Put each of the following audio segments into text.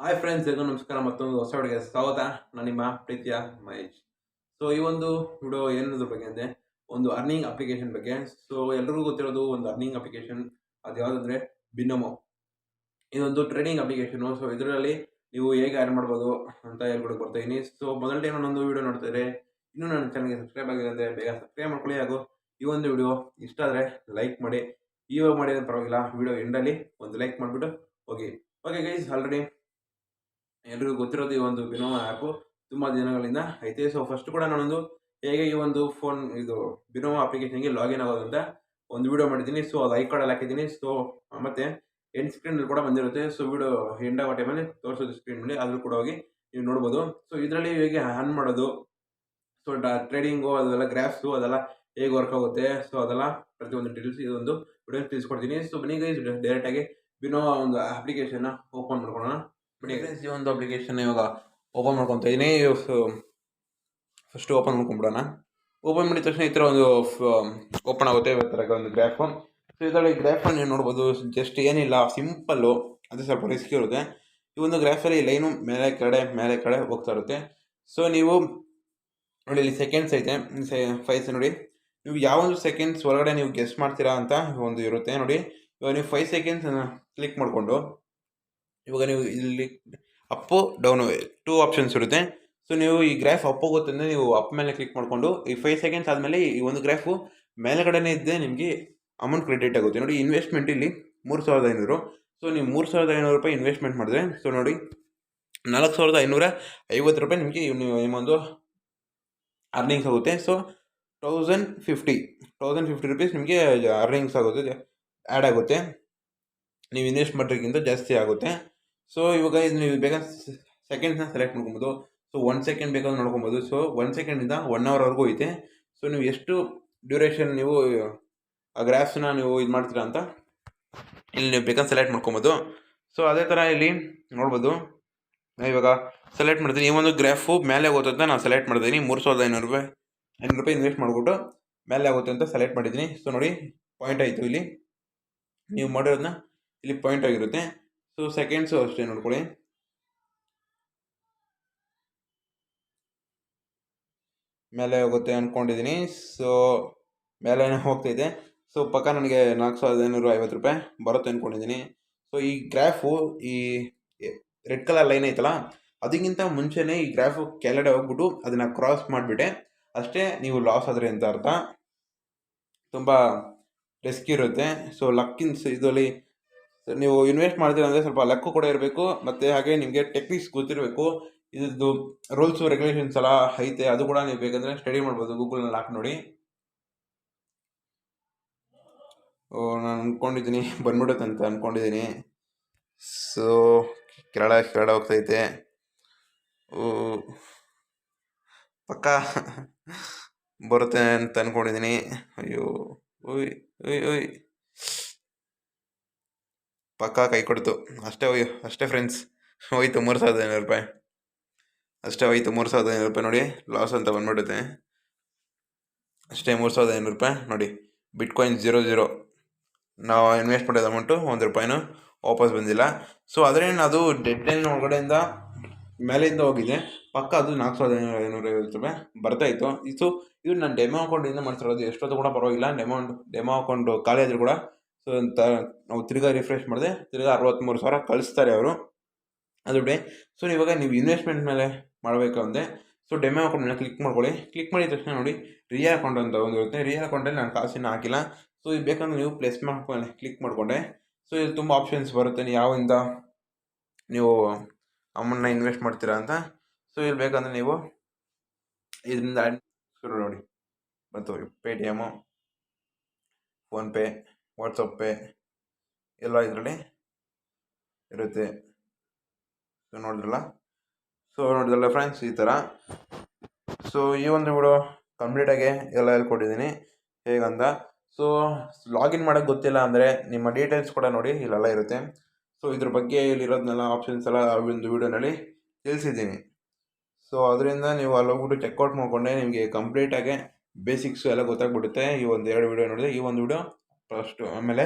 Hi friends, ಎಲ್ಲರಿಗೂ ನಮಸ್ಕಾರ. ಮತ್ತೊಂದು ಹೊಸ ವಿಡಿಯೋಗೆ ಸ್ವಾಗತ. ನಾನು ನಿಮ್ಮ ಪ್ರೀತಿಯ ಮಹೇಶ್. ಸೊ ಈ ಒಂದು ವಿಡಿಯೋ ಏನದ್ರ ಬಗ್ಗೆ ಅಂದರೆ ಒಂದು ಅರ್ನಿಂಗ್ ಅಪ್ಲಿಕೇಶನ್ ಬಗ್ಗೆ. ಸೊ ಎಲ್ರಿಗೂ ಗೊತ್ತಿರೋದು ಒಂದು ಅರ್ನಿಂಗ್ ಅಪ್ಲಿಕೇಶನ್, ಅದು ಯಾವುದಂದ್ರೆ ಬಿನೋಮೋ. ಇದೊಂದು ಟ್ರೇಡಿಂಗ್ ಅಪ್ಲಿಕೇಶನು. ಸೊ ಇದರಲ್ಲಿ ನೀವು ಹೇಗೆ ಅರ್ನ್ ಮಾಡ್ಬೋದು ಅಂತ ಹೇಳ್ಬಿಟ್ಟು ಬರ್ತಾ ಇದ್ದೀನಿ. ಸೊ ಮೊದಲ ಟೈಮ್ ನಾನೊಂದು ವಿಡಿಯೋ ನೋಡ್ತಿದ್ರೆ ಇನ್ನೂ ನನ್ನ ಚಾನಲ್ಗೆ ಸಬ್ಸ್ಕ್ರೈಬ್ ಆಗಿಲ್ಲ ಅಂದರೆ ಬೇಗ ಸಬ್ಸ್ಕ್ರೈಬ್ ಮಾಡ್ಕೊಳ್ಳಿ. ಹಾಗೂ ಈ ಒಂದು ವಿಡಿಯೋ ಇಷ್ಟ ಆದರೆ ಲೈಕ್ ಮಾಡಿ. ಇವಾಗ ಮಾಡಿದ್ರೆ ಪರವಾಗಿಲ್ಲ, ವಿಡಿಯೋ ಎಂಡಲ್ಲಿ ಒಂದು ಲೈಕ್ ಮಾಡಿಬಿಟ್ಟು ಹೋಗಿ. ಓಕೆ ಗೈಸ್, ಆಲ್ರೆಡಿ ಎಲ್ರಿಗೂ ಗೊತ್ತಿರೋದು ಈ ಒಂದು ಬಿನೋಮೋ ಆ್ಯಪು ತುಂಬ ದಿನಗಳಿಂದ ಐತೆ. ಸೊ ಫಸ್ಟ್ ಕೂಡ ನಾನೊಂದು ಹೇಗೆ ಈ ಒಂದು ಇದು ಬಿನೋಮೋ ಅಪ್ಲಿಕೇಶನ್ಗೆ ಲಾಗಿನ್ ಆಗೋದು ಅಂತ ಒಂದು ವಿಡಿಯೋ ಮಾಡಿದ್ದೀನಿ. ಸೊ ಅದು ಐಕಾರ್ಡಲ್ಲಿ ಹಾಕಿದ್ದೀನಿ. ಸೊ ಮತ್ತೆ ಎಂಡ್ ಸ್ಕ್ರೀನಲ್ಲಿ ಕೂಡ ಬಂದಿರುತ್ತೆ. ಸೊ ವಿಡಿಯೋ ಎಂಡ್ ಆಗೋ ಟೈಮಲ್ಲಿ ತೋರಿಸೋದು ಸ್ಕ್ರೀನಲ್ಲಿ, ಅದ್ರೂ ಕೂಡ ಹೋಗಿ ನೀವು ನೋಡ್ಬೋದು. ಸೊ ಇದರಲ್ಲಿ ಹೇಗೆ ಆನ್ ಮಾಡೋದು, ಸೊ ಟ್ರೇಡಿಂಗು ಅದೆಲ್ಲ ಗ್ರಾಫ್ಸು ಅದೆಲ್ಲ ಹೇಗೆ ವರ್ಕ್ ಆಗುತ್ತೆ, ಸೊ ಅದೆಲ್ಲ ಪ್ರತಿಯೊಂದು ಡೀಟೇಲ್ಸ್ ಇದೊಂದು ವಿಡಿಯೋ ತಿಳಿಸ್ಕೊಡ್ತೀನಿ. ಸೊ ಬನ್ನಿ ಗೈಸ್, ಡೈರೆಕ್ಟಾಗಿ ಬಿನೋಮೋ ಒಂದು ಅಪ್ಲಿಕೇಶನ್ನ ಓಪನ್ ಮಾಡ್ಕೊಳ್ಳೋಣ. ಬನ್ನಿ ಫ್ರೆಂಡ್ಸ್, ಈ ಒಂದು ಅಪ್ಲಿಕೇಶನ್ ಇವಾಗ ಓಪನ್ ಮಾಡ್ಕೊತಾ ಇದ್ದೀನಿ. First open ಮಾಡ್ಕೊಂಡ್ಬಿಡೋಣ. ಓಪನ್ ಮಾಡಿದ ತಕ್ಷಣ ಈ ಥರ ಒಂದು ಓಪನ್ ಆಗುತ್ತೆ ಥರ ಒಂದು ಗ್ರಾಫು. ಸೊ ಇದರಲ್ಲಿ ಗ್ರಾಫನ್ನು ನೀವು ನೋಡ್ಬೋದು. ಜಸ್ಟ್ ಏನಿಲ್ಲ, ಸಿಂಪಲ್ಲು, ಅದು ಸ್ವಲ್ಪ ರಿಸ್ಕ್ ಇರುತ್ತೆ. ಈ ಒಂದು ಗ್ರಾಫಲ್ಲಿ ಲೈನು ಮೇಲೆ ಕಡೆ ಹೋಗ್ತಾ ಇರುತ್ತೆ. ಸೊ ನೀವು ನೋಡಿ, ಇಲ್ಲಿ ಸೆಕೆಂಡ್ಸ್ ಐತೆ, 5 ನೋಡಿ. ನೀವು ಯಾವೊಂದು ಸೆಕೆಂಡ್ಸ್ ಒಳಗಡೆ ನೀವು ಗೆಸ್ ಮಾಡ್ತೀರಾ ಅಂತ ಒಂದು ಇರುತ್ತೆ ನೋಡಿ. ಇವಾಗ ನೀವು 5 ಸೆಕೆಂಡ್ಸ್ ಕ್ಲಿಕ್ ಮಾಡಿಕೊಂಡು ಇವಾಗ ನೀವು ಇಲ್ಲಿ ಅಪ್ಪು ಡೌನು 2 ಆಪ್ಷನ್ಸ್ ಇರುತ್ತೆ. ಸೊ ನೀವು ಈ ಗ್ರಾಫ್ ಅಪ್ ಹೋಗುತ್ತೆ ಅಂದರೆ ನೀವು ಅಪ್ ಮೇಲೆ ಕ್ಲಿಕ್ ಮಾಡಿಕೊಂಡು ಈ 5 ಸೆಕೆಂಡ್ಸ್ ಆದಮೇಲೆ ಈ ಒಂದು ಗ್ರಾಫು ಮೇಲೆಗಡೆನೇ ಇದ್ದರೆ ನಿಮಗೆ ಅಮೌಂಟ್ ಕ್ರೆಡಿಟ್ ಆಗುತ್ತೆ ನೋಡಿ. ಇನ್ವೆಸ್ಟ್ಮೆಂಟ್ ಇಲ್ಲಿ 3500. ಸೊ ನೀವು 3500 ರೂಪಾಯಿ ಇನ್ವೆಸ್ಟ್ಮೆಂಟ್ ಮಾಡಿದ್ರೆ, ಸೊ ನೋಡಿ 4550 ರೂಪಾಯಿ ನಿಮಗೆ ನಿಮ್ಮೊಂದು ಅರ್ನಿಂಗ್ಸ್ ಆಗುತ್ತೆ. ಸೊ 1050 ರುಪೀಸ್ ನಿಮಗೆ ಅರ್ನಿಂಗ್ಸ್ ಆಗುತ್ತೆ, ಆ್ಯಡ್ ಆಗುತ್ತೆ. ನೀವು ಇನ್ವೆಸ್ಟ್ ಮಾಡೋದಕ್ಕಿಂತ ಜಾಸ್ತಿ ಆಗುತ್ತೆ. ಸೊ ಇವಾಗ ಇದು ನೀವು ಬೇಕಾದ್ರೆ ಸೆಕೆಂಡ್ಸ್ನ ಸೆಲೆಕ್ಟ್ ಮಾಡ್ಕೊಬೋದು. ಸೊ 1 ಸೆಕೆಂಡ್ ಬೇಕಾದ್ರೆ ನೋಡ್ಕೊಬೋದು. ಸೊ 1 ಸೆಕೆಂಡಿಂದ 1 ಅವರ್ವರೆಗೂ ಐತೆ. ಸೊ ನೀವು ಎಷ್ಟು ಡ್ಯೂರೇಷನ್ ನೀವು ಆ ಗ್ರಾಫ್ಸ್ನ ನೀವು ಇದು ಮಾಡ್ತೀರಾ ಅಂತ ಇಲ್ಲಿ ನೀವು ಬೇಕಾದ್ರೆ ಸೆಲೆಕ್ಟ್ ಮಾಡ್ಕೊಬೋದು. ಸೊ ಅದೇ ಥರ ಇಲ್ಲಿ ನೋಡ್ಬೋದು. ಇವಾಗ ಸೆಲೆಕ್ಟ್ ಮಾಡ್ತೀನಿ. ಈ ಒಂದು ಗ್ರಾಫು ಮೇಲೆ ಆಗುತ್ತೆ ಅಂತ ನಾನು ಸೆಲೆಕ್ಟ್ ಮಾಡಿದ್ದೀನಿ. 3500 ರೂಪಾಯಿ ಇನ್ವೆಸ್ಟ್ ಮಾಡಿಬಿಟ್ಟು ಮೇಲೆ ಆಗುತ್ತೆ ಅಂತ ಸೆಲೆಕ್ಟ್ ಮಾಡಿದ್ದೀನಿ. ಸೊ ನೋಡಿ, ಪಾಯಿಂಟ್ ಆಯಿತು. ಇಲ್ಲಿ ನೀವು ಮಾಡಿರೋದನ್ನ ಇಲ್ಲಿ ಪಾಯಿಂಟ್ ಆಗಿರುತ್ತೆ. ಸೊ ಸೆಕೆಂಡ್ಸು ಅಷ್ಟೇ ನೋಡ್ಕೊಳ್ಳಿ. ಮೇಲೆ ಹೋಗುತ್ತೆ ಅಂದ್ಕೊಂಡಿದ್ದೀನಿ. ಸೊ ಮೇಲೆ ಹೋಗ್ತಾಯಿದೆ. ಸೊ ಪಕ್ಕ ನನಗೆ 4550 ರೂಪಾಯಿ ಬರುತ್ತೆ ಅಂದ್ಕೊಂಡಿದ್ದೀನಿ. ಸೊ ಈ ಗ್ರಾಫು ಈ ರೆಡ್ ಕಲರ್ ಲೈನ್ ಐತಲ್ಲ, ಅದಕ್ಕಿಂತ ಮುಂಚೆನೇ ಈ ಗ್ರಾಫು ಕೆಳಗಡೆ ಹೋಗ್ಬಿಟ್ಟು ಅದನ್ನು ಕ್ರಾಸ್ ಮಾಡಿಬಿಟ್ಟೆ ಅಷ್ಟೇ ನೀವು ಲಾಸ್ ಆದರೆ ಅಂತ ಅರ್ಥ. ತುಂಬ ರಿಸ್ಕ್ ಇರುತ್ತೆ. ಸೊ ಲಕ್ಕಿನ ಇದರಲ್ಲಿ ನೀವು ಇನ್ವೆಸ್ಟ್ ಮಾಡ್ತೀರ ಅಂದರೆ ಸ್ವಲ್ಪ ಲಕ್ಕು ಕೂಡ ಇರಬೇಕು, ಮತ್ತು ಹಾಗೆ ನಿಮಗೆ ಟೆಕ್ನಿಕ್ಸ್ ಗೊತ್ತಿರಬೇಕು. ಇದ್ದು ರೂಲ್ಸು ರೆಗ್ಯುಲೇಷನ್ಸ್ ಎಲ್ಲ ಐತೆ, ಅದು ಕೂಡ ನೀವು ಬೇಕಂದರೆ ಸ್ಟಡಿ ಮಾಡ್ಬೋದು, ಗೂಗಲ್ನಲ್ಲಿ ಹಾಕಿ ನೋಡಿ. ನಾನು ಅಂದ್ಕೊಂಡಿದ್ದೀನಿ ಬಂದ್ಬಿಡುತ್ತೆ ಅಂತ ಅಂದ್ಕೊಂಡಿದ್ದೀನಿ. ಸೊ ಕೆರಳ ಹೋಗ್ತೈತೆ. ಪಕ್ಕ ಬರುತ್ತೆ ಅಂತ ಅಂದ್ಕೊಂಡಿದ್ದೀನಿ. ಅಯ್ಯೋ, ಓಯ್ ಓಯ್ ಓಯ್, ಪಕ್ಕ ಕೈ ಕೊಡ್ತು. ಅಷ್ಟೇ ಫ್ರೆಂಡ್ಸ್, ಹೋಯ್ತು 3500 ರೂಪಾಯಿ. ಅಷ್ಟೇ ಹೋಯ್ತು 3500 ರೂಪಾಯಿ. ನೋಡಿ, ಲಾಸ್ ಅಂತ ಬಂದ್ಬಿಡುತ್ತೆ. ಅಷ್ಟೇ 3500 ರೂಪಾಯಿ ನೋಡಿ. ಬಿಟ್ಕಾಯಿನ್ 00. ನಾವು ಇನ್ವೆಸ್ಟ್ ಮಾಡಿದ ಅಮೌಂಟು 1 ರೂಪಾಯಿನೂ ವಾಪಸ್ ಬಂದಿಲ್ಲ. ಸೊ ಅದರೇನು, ಅದು ಡೆಡ್ ಲೈನ್ ಒಳಗಡೆಯಿಂದ ಮೇಲೆಯಿಂದ ಹೋಗಿದೆ. ಪಕ್ಕ ಅದು 4550 ರೂಪಾಯಿ ಬರ್ತಾಯಿತ್ತು. ಇದು ನಾನು ಡೆಮೋ ಅಕೌಂಟಿಂದ ಮಾಡ್ತಿರೋದು. ಎಷ್ಟೊತ್ತು ಕೂಡ ಪರವಾಗಿಲ್ಲ. ಡೆಮೋ ಅಕೌಂಟು ಖಾಲಿ ಆದರೂ ಕೂಡ ಸೊ ಅಂತ ನಾವು ತಿರ್ಗಾ ರಿಫ್ರೆಶ್ ಮಾಡಿದೆ, ತಿರ್ಗಾ 63,000 ಕಳಿಸ್ತಾರೆ ಅವರು, ಅದು ಬಿಡಿ. ಸೊ ಇವಾಗ ನೀವು ಇನ್ವೆಸ್ಟ್ಮೆಂಟ್ ಮೇಲೆ ಮಾಡಬೇಕು ಅಂದರೆ ಸೊ ಡೆಮೋ ಅಕೌಂಟ್ ಮೇಲೆ ಕ್ಲಿಕ್ ಮಾಡ್ಕೊಳ್ಳಿ. ಕ್ಲಿಕ್ ಮಾಡಿದ ತಕ್ಷಣ ನೋಡಿ, ರಿಯಲ್ ಅಕೌಂಟ್ ಅಂತ ಒಂದು ಇರುತ್ತೆ. ರಿಯಲ್ ಅಕೌಂಟಲ್ಲಿ ನಾನು ಕಾಸಿನ ಹಾಕಿಲ್ಲ. ಸೊ ಇದು ಬೇಕಂದ್ರೆ ನೀವು ಪ್ಲೇಸ್ ಮಾಡ್ಕೊಂಡು ಕ್ಲಿಕ್ ಮಾಡಿಕೊಂಡೆ ಸೊ ಇದು ತುಂಬ ಆಪ್ಷನ್ಸ್ ಬರುತ್ತೆ, ನೀವು ಯಾವಿಂದ ನೀವು ಅಮೌಂಟ್ನ ಇನ್ವೆಸ್ಟ್ ಮಾಡ್ತೀರಾ ಅಂತ. ಸೊ ಇಲ್ಲಿ ಬೇಕಂದರೆ ನೀವು ಇದರಿಂದ ಶುರು ನೋಡಿ ಬಂತು. ಪೇಟಿಎಮ್ಮು, ಫೋನ್ಪೇ, ವಾಟ್ಸಪ್ ಪೇ ಎಲ್ಲ ಇದರಲ್ಲಿ ಇರುತ್ತೆ. ಸೊ ನೋಡಿದ್ರಲ್ಲ ಫ್ರೆಂಡ್ಸ್, ಈ ಥರ. ಸೊ ಈ ಒಂದು ವಿಡಿಯೋ ಕಂಪ್ಲೀಟಾಗಿ ಎಲ್ಲ ಹೇಳ್ಕೊಟ್ಟಿದ್ದೀನಿ ಹೇಗಂತ. ಸೊ ಲಾಗಿನ್ ಮಾಡೋಕ್ಕೆ ಗೊತ್ತಿಲ್ಲ ಅಂದರೆ ನಿಮ್ಮ ಡೀಟೇಲ್ಸ್ ಕೂಡ ನೋಡಿ, ಇಲ್ಲೆಲ್ಲ ಇರುತ್ತೆ. ಸೊ ಇದ್ರ ಬಗ್ಗೆ ಇಲ್ಲಿರೋದನ್ನೆಲ್ಲ ಆಪ್ಷನ್ಸ್ ಎಲ್ಲ ಒಂದು ವೀಡಿಯೋನಲ್ಲಿ ತಿಳಿಸಿದ್ದೀನಿ. ಸೊ ಅದರಿಂದ ನೀವು ಅಲ್ಲಿ ಹೋಗ್ಬಿಟ್ಟು ಚೆಕ್ಔಟ್ ಮಾಡಿಕೊಂಡೆ ನಿಮಗೆ ಕಂಪ್ಲೀಟಾಗಿ ಬೇಸಿಕ್ಸು ಎಲ್ಲ ಗೊತ್ತಾಗ್ಬಿಡುತ್ತೆ. ಈ ಒಂದು 2 ವೀಡಿಯೋ ನೋಡಿದೆ, ಈ ಒಂದು ವೀಡಿಯೋ ಫಸ್ಟು, ಆಮೇಲೆ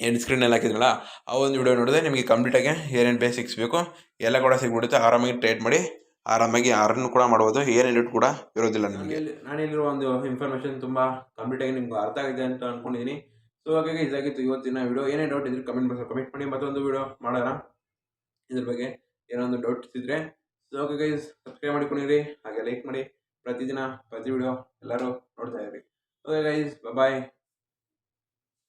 ಎಂಡ್ ಸ್ಕ್ರೀನಲ್ಲಿ ಹಾಕಿದ್ರಲ್ಲ ಆ ಒಂದು ವಿಡಿಯೋ ನೋಡಿದ್ರೆ ನಿಮಗೆ ಕಂಪ್ಲೀಟಾಗಿ ಏನೇನು ಬೇಸಿಕ್ಸ್ ಬೇಕು ಎಲ್ಲ ಕೂಡ ಸಿಗ್ಬಿಡುತ್ತೆ. ಆರಾಮಾಗಿ ಟ್ರೇಡ್ ಮಾಡಿ ಆರಾಮಾಗಿ ಅರ್ನ್ ಕೂಡ ಮಾಡ್ಬೋದು. ಏನು ಲಿಮಿಟ್ ಕೂಡ ಇರೋದಿಲ್ಲ ನಿಮಗೆ. ನಾನಿಲ್ಲಿರುವ ಒಂದು ಇನ್ಫಾರ್ಮೇಷನ್ ತುಂಬ ಕಂಪ್ಲೀಟಾಗಿ ನಿಮ್ಗೆ ಅರ್ಥ ಆಗಿದೆ ಅಂತ ಅನ್ಕೊಂಡಿದ್ದೀನಿ. ಸೊ ಹಾಗಾಗಿ ಇದಾಗಿತ್ತು ಇವತ್ತಿನ ವಿಡಿಯೋ. ಏನೇ ಡೌಟ್ ಇದ್ರೆ ಕಮೆಂಟ್ ಮಾಡಿ. ಮತ್ತೊಂದು ವಿಡಿಯೋ ಮಾಡೋಣ ಇದ್ರ ಬಗ್ಗೆ. ಏನೋ ಒಂದು ಡೌಟ್ಸ್ ಇದ್ರೆ ಸೊ ಓಕೆ ಗೈಸ್, ಸಬ್ಸ್ಕ್ರೈಬ್ ಮಾಡ್ಕೊಂಡಿರಿ, ಹಾಗೆ ಲೈಕ್ ಮಾಡಿ. ಪ್ರತಿ ವಿಡಿಯೋ ಎಲ್ಲರೂ ನೋಡ್ತಾ ಇರಿ. ಓಕೆ ಗೈಸ್, ಬಾಯ್.